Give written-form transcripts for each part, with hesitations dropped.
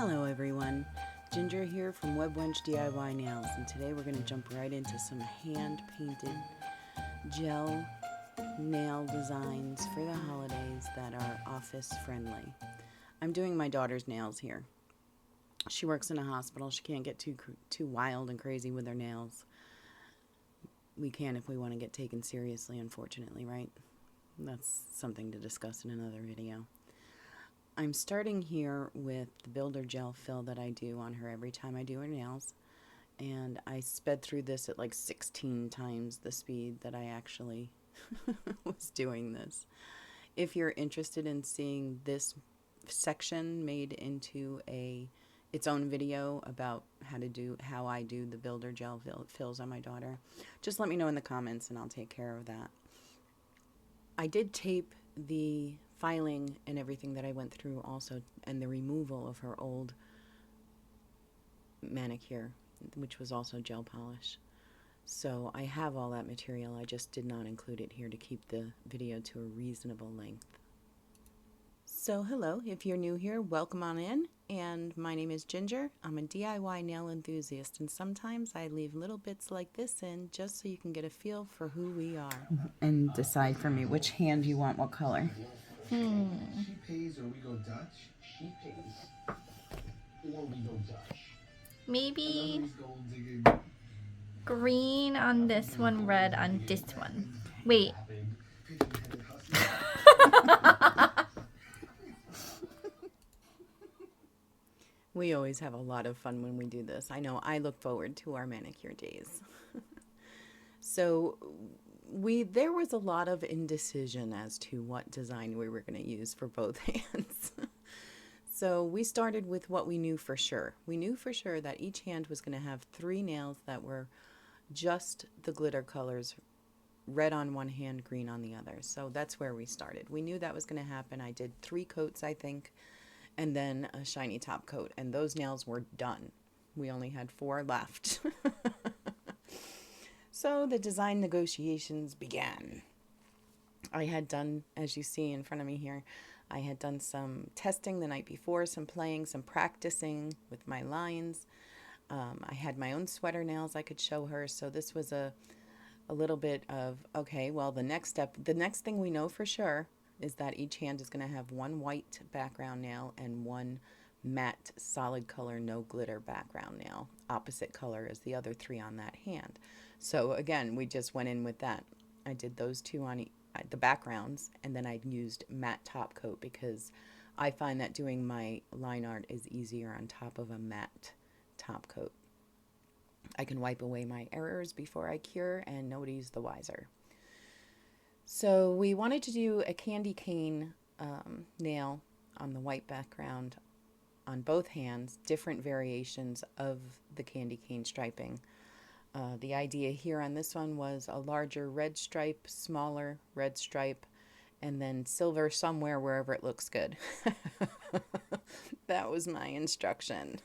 Hello everyone, Ginger here from WebWench DIY Nails, and today we're going to jump right into some hand-painted gel nail designs for the holidays that are office friendly. I'm doing my daughter's nails here. She works in a hospital. She can't get too wild and crazy with her nails. We can if we want to get taken seriously, unfortunately, right? That's something to discuss in another video. I'm starting here with the builder gel fill that I do on her every time I do her nails, and I sped through this at like 16 times the speed that I actually was doing this. If you're interested in seeing this section made into its own video about how I do the builder gel fills on my daughter, just let me know in the comments and I'll take care of that. I did tape the filing and everything that I went through also, and the removal of her old manicure, which was also gel polish. So I have all that material, I just did not include it here to keep the video to a reasonable length. So hello, if you're new here, welcome on in, and my name is Ginger. I'm a DIY nail enthusiast, and sometimes I leave little bits like this in just so you can get a feel for who we are. And decide for me which hand you want, what color. She pays or we go Dutch. She pays or we go Dutch. Maybe Gold digging. green on this one, red on this one. Wait. We always have a lot of fun when we do this. I know I look forward to our manicure days. So there was a lot of indecision as to what design we were going to use for both hands. So we started with what we knew for sure. We knew for sure that each hand was going to have 3 nails that were just the glitter colors, red on one hand, green on the other. So that's where we started. We knew that was going to happen. I did 3 coats, I think, and then a shiny top coat, and those nails were done. We only had 4 left. So the design negotiations began. I had done, as you see in front of me here, I had done some testing the night before, some playing, some practicing with my lines. I had my own sweater nails I could show her, so this was a little bit of, okay, well, the next thing we know for sure is that each hand is going to have 1 white background nail and 1 matte solid color no glitter background nail, opposite color as the other 3 on that hand. So again, we just went in with that. I did those 2 on the backgrounds, and then I used matte top coat because I find that doing my line art is easier on top of a matte top coat. I can wipe away my errors before I cure, and nobody's the wiser. So we wanted to do a candy cane nail on the white background on both hands, different variations of the candy cane striping. The idea here on this one was a larger red stripe, smaller red stripe, and then silver somewhere wherever it looks good. That was my instruction.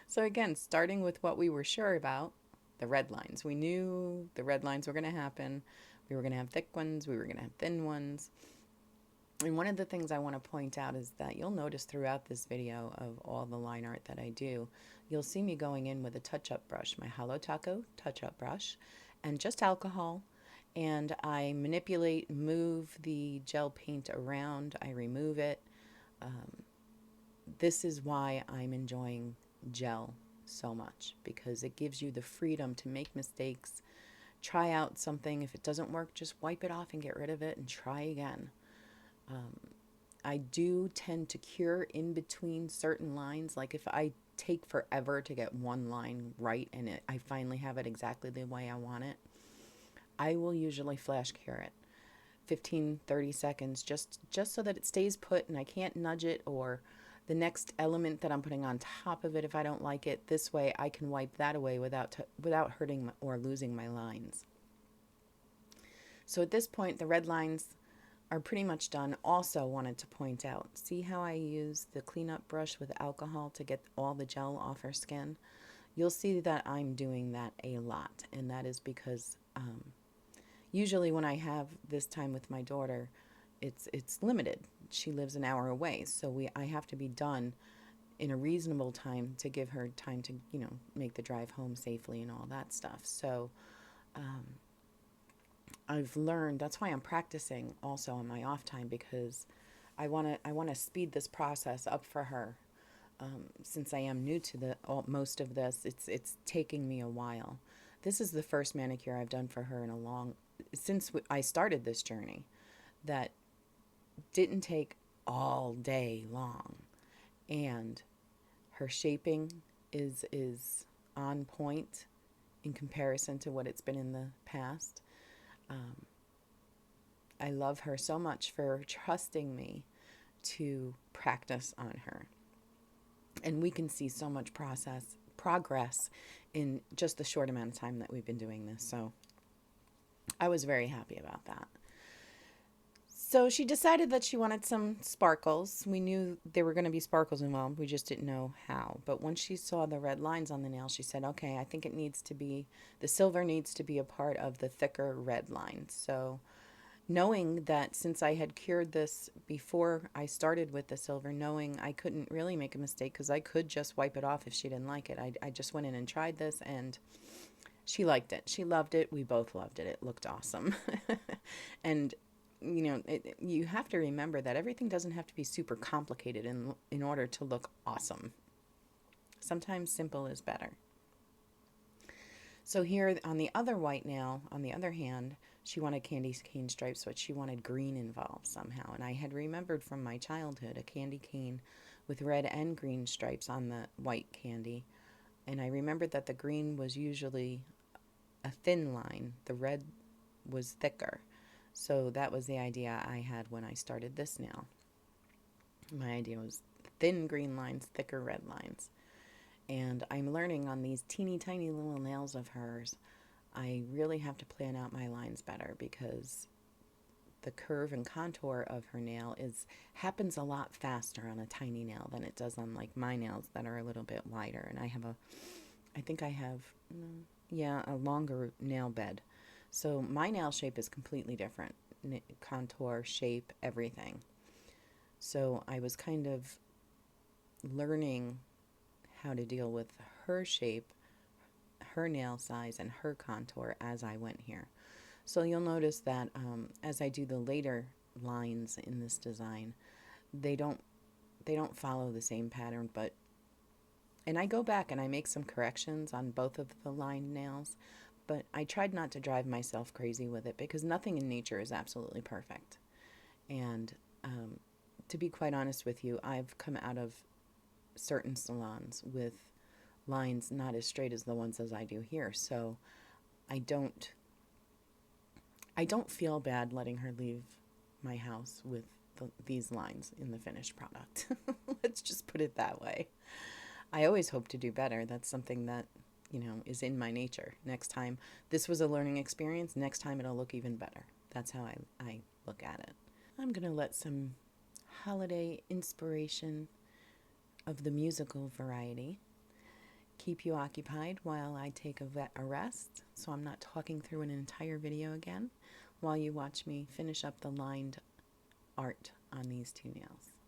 So again, starting with what we were sure about, the red lines. We knew the red lines were going to happen. We were going to have thick ones. We were going to have thin ones. And one of the things I want to point out is that you'll notice throughout this video of all the line art that I do, you'll see me going in with a touch-up brush, my Holo Taco touch-up brush, and just alcohol. And I manipulate, move the gel paint around. I remove it. This is why I'm enjoying gel so much, because it gives you the freedom to make mistakes, try out something. If it doesn't work, just wipe it off and get rid of it and try again. I do tend to cure in between certain lines. Like if I take forever to get one line right and I finally have it exactly the way I want it, I will usually flash cure it 15-30 seconds just so that it stays put and I can't nudge it, or the next element that I'm putting on top of it, if I don't like it, this way I can wipe that away without hurting or losing my lines. So at this point, the red lines are pretty much done. Also wanted to point out, see how I use the cleanup brush with alcohol to get all the gel off her skin? You'll see that I'm doing that a lot, and that is because usually when I have this time with my daughter, it's limited. she lives an hour away, so I have to be done in a reasonable time to give her time to, make the drive home safely and all that stuff. So I've learned, that's why I'm practicing also on my off time, because I want to speed this process up for her. Since I am new to most of this, it's taking me a while. This is the first manicure I've done for her in a long, since I started this journey, that didn't take all day long, and her shaping is on point in comparison to what it's been in the past. I love her so much for trusting me to practice on her. And we can see so much progress in just the short amount of time that we've been doing this. So I was very happy about that. So she decided that she wanted some sparkles. We knew there were going to be sparkles involved. We just didn't know how. But once she saw the red lines on the nail, she said, okay, I think the silver needs to be a part of the thicker red lines. So knowing that since I had cured this before I started with the silver, knowing I couldn't really make a mistake because I could just wipe it off if she didn't like it, I just went in and tried this, and she liked it. She loved it. We both loved it. It looked awesome. And you have to remember that everything doesn't have to be super complicated in order to look awesome. Sometimes simple is better. So here on the other white nail, on the other hand, she wanted candy cane stripes, but she wanted green involved somehow. And I had remembered from my childhood a candy cane with red and green stripes on the white candy. And I remembered that the green was usually a thin line. The red was thicker. So that was the idea I had when I started this nail. My idea was thin green lines, thicker red lines. And I'm learning on these teeny tiny little nails of hers, I really have to plan out my lines better, because the curve and contour of her nail happens a lot faster on a tiny nail than it does on like my nails that are a little bit wider. And I think I have a longer nail bed. So my nail shape is completely different. Contour, shape, everything. So I was kind of learning how to deal with her shape, her nail size, and her contour as I went here. So you'll notice that as I do the later lines in this design, they don't follow the same pattern, and I go back and I make some corrections on both of the lined nails, but I tried not to drive myself crazy with it, because nothing in nature is absolutely perfect. And to be quite honest with you, I've come out of certain salons with lines not as straight as the ones as I do here. So I don't feel bad letting her leave my house with these lines in the finished product. Let's just put it that way. I always hope to do better. That's something that, is in my nature. Next time, this was a learning experience. Next time it'll look even better. That's how I look at it. I'm going to let some holiday inspiration of the musical variety keep you occupied while I take a rest, so I'm not talking through an entire video again, while you watch me finish up the lined art on these two nails.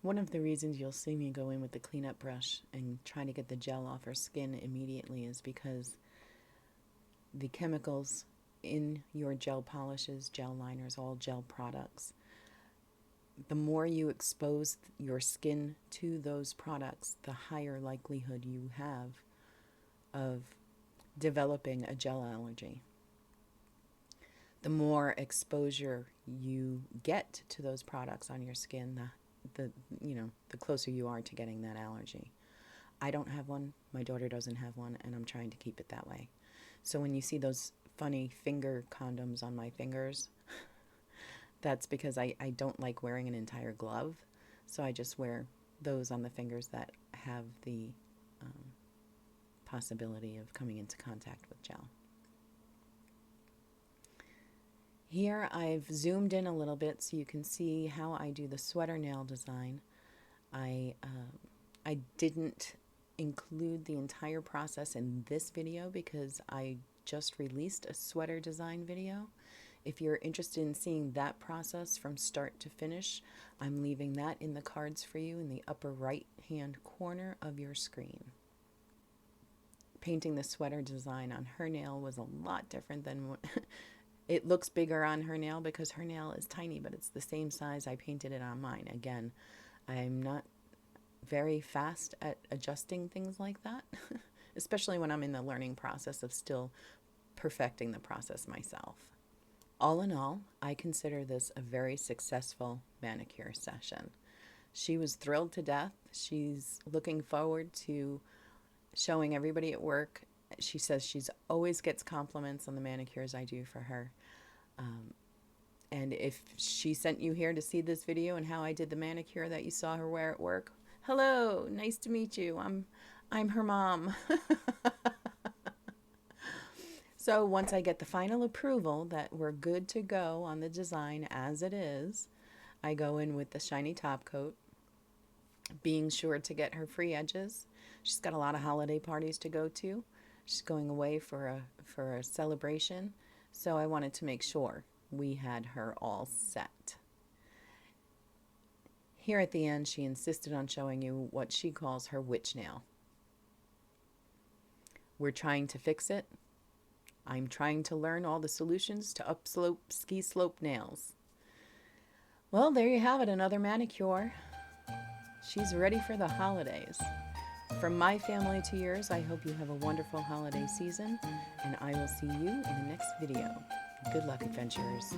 One of the reasons you'll see me go in with the cleanup brush and try to get the gel off her skin immediately is because the chemicals in your gel polishes, gel liners, all gel products, the more you expose your skin to those products, the higher likelihood you have of developing a gel allergy. the more exposure you get to those products on your skin, the closer you are to getting that allergy. I don't have one, my daughter doesn't have one, and I'm trying to keep it that way. So when you see those funny finger condoms on my fingers, that's because I don't like wearing an entire glove. So I just wear those on the fingers that have the possibility of coming into contact with gel. Here I've zoomed in a little bit so you can see how I do the sweater nail design. I didn't include the entire process in this video because I just released a sweater design video. If you're interested in seeing that process from start to finish, I'm leaving that in the cards for you in the upper right hand corner of your screen. Painting the sweater design on her nail was a lot different than what it looks bigger on her nail because her nail is tiny, but it's the same size I painted it on mine. Again, I'm not very fast at adjusting things like that, especially when I'm in the learning process of still perfecting the process myself. All in all, I consider this a very successful manicure session. She was thrilled to death. She's looking forward to showing everybody at work. She says she's always gets compliments on the manicures I do for her. And if she sent you here to see this video and how I did the manicure that you saw her wear at work, hello, nice to meet you. I'm her mom. So once I get the final approval that we're good to go on the design as it is, I go in with the shiny top coat, being sure to get her free edges. She's got a lot of holiday parties to go to. She's going away for a celebration, so I wanted to make sure we had her all set. Here at the end, she insisted on showing you what she calls her witch nail. We're trying to fix it. I'm trying to learn all the solutions to upslope, ski slope nails. Well, there you have it, another manicure. She's ready for the holidays. From my family to yours, I hope you have a wonderful holiday season, and I will see you in the next video. Good luck, adventurers.